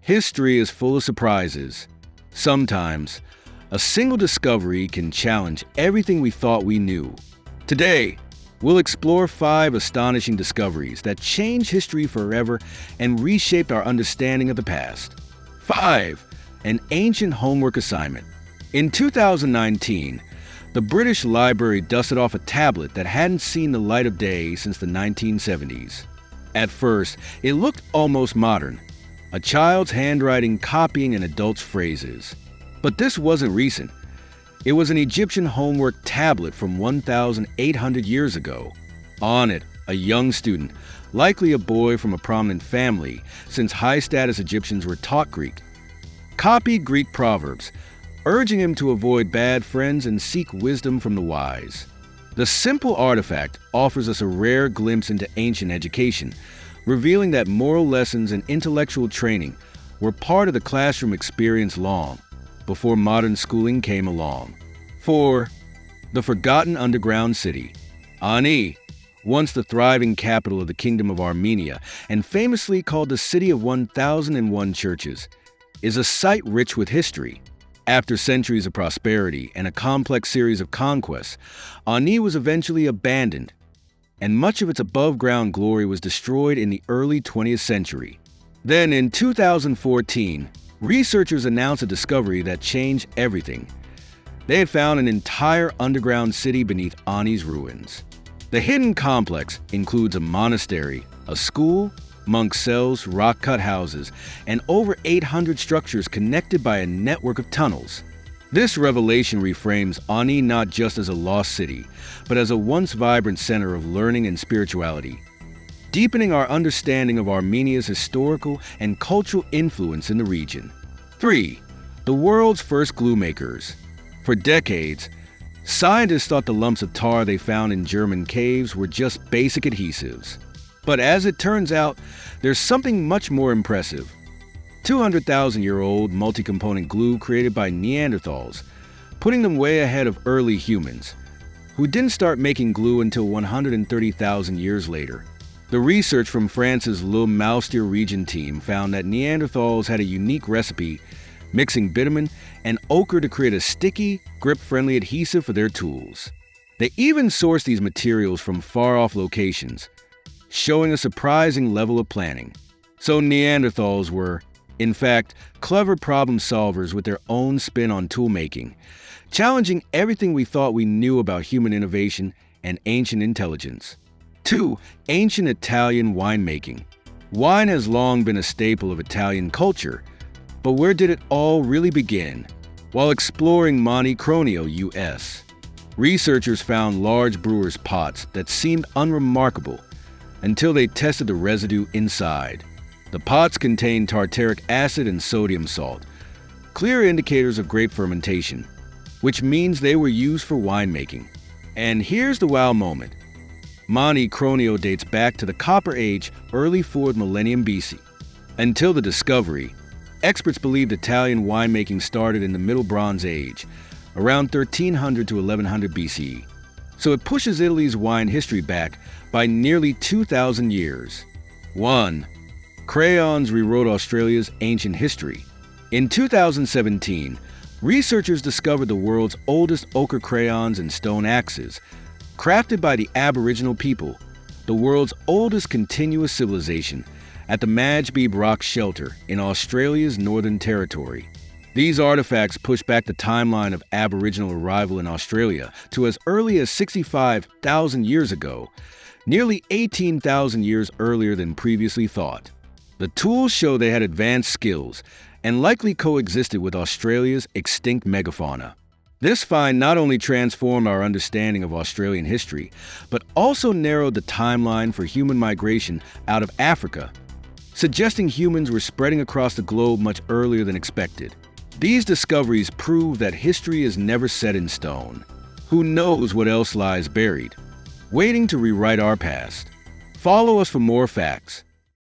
History is full of surprises. Sometimes, a single discovery can challenge everything we thought we knew. Today, we'll explore 5 astonishing discoveries that changed history forever and reshaped our understanding of the past. 5. An ancient homework assignment. In 2019, the British Library dusted off a tablet that hadn't seen the light of day since the 1970s. At first, it looked almost modern, a child's handwriting copying an adult's phrases. But this wasn't recent. It was an Egyptian homework tablet from 1,800 years ago. On it, a young student, likely a boy from a prominent family, since high-status Egyptians were taught Greek, copied Greek proverbs, urging him to avoid bad friends and seek wisdom from the wise. The simple artifact offers us a rare glimpse into ancient education, revealing that moral lessons and intellectual training were part of the classroom experience long before modern schooling came along. 4. The Forgotten Underground City. Ani, once the thriving capital of the Kingdom of Armenia and famously called the City of 1,001 Churches, is a site rich with history. After centuries of prosperity and a complex series of conquests, Ani was eventually abandoned, and much of its above-ground glory was destroyed in the early 20th century. Then, in 2014, researchers announced a discovery that changed everything. They had found an entire underground city beneath Ani's ruins. The hidden complex includes a monastery, a school, monk cells, rock-cut houses, and over 800 structures connected by a network of tunnels. This revelation reframes Ani not just as a lost city, but as a once vibrant center of learning and spirituality, deepening our understanding of Armenia's historical and cultural influence in the region. 3. The world's first glue makers. For decades, scientists thought the lumps of tar they found in German caves were just basic adhesives. But as it turns out, there's something much more impressive. 200,000-year-old multi-component glue created by Neanderthals, putting them way ahead of early humans, who didn't start making glue until 130,000 years later. The research from France's Le Moustier region team found that Neanderthals had a unique recipe, mixing bitumen and ochre to create a sticky, grip-friendly adhesive for their tools. They even sourced these materials from far-off locations, showing a surprising level of planning. So Neanderthals were, in fact, clever problem solvers with their own spin on toolmaking, challenging everything we thought we knew about human innovation and ancient intelligence. 2. Ancient Italian winemaking. Wine has long been a staple of Italian culture, but where did it all really begin? While exploring Monte Cronio, US, researchers found large brewers' pots that seemed unremarkable until they tested the residue inside. The pots contained tartaric acid and sodium salt, clear indicators of grape fermentation, which means they were used for winemaking. And here's the wow moment. Monte Cronio dates back to the Copper Age, early 4th millennium BC. Until the discovery, experts believed Italian winemaking started in the Middle Bronze Age, around 1300 to 1100 BCE. So it pushes Italy's wine history back by nearly 2,000 years. 1. Crayons rewrote Australia's ancient history. In 2017, researchers discovered the world's oldest ochre crayons and stone axes, crafted by the Aboriginal people, the world's oldest continuous civilization, at the Majbeeb Rock Shelter in Australia's Northern Territory. These artifacts push back the timeline of Aboriginal arrival in Australia to as early as 65,000 years ago, nearly 18,000 years earlier than previously thought. The tools show they had advanced skills and likely coexisted with Australia's extinct megafauna. This find not only transformed our understanding of Australian history, but also narrowed the timeline for human migration out of Africa, suggesting humans were spreading across the globe much earlier than expected. These discoveries prove that history is never set in stone. Who knows what else lies buried, waiting to rewrite our past? Follow us for more facts.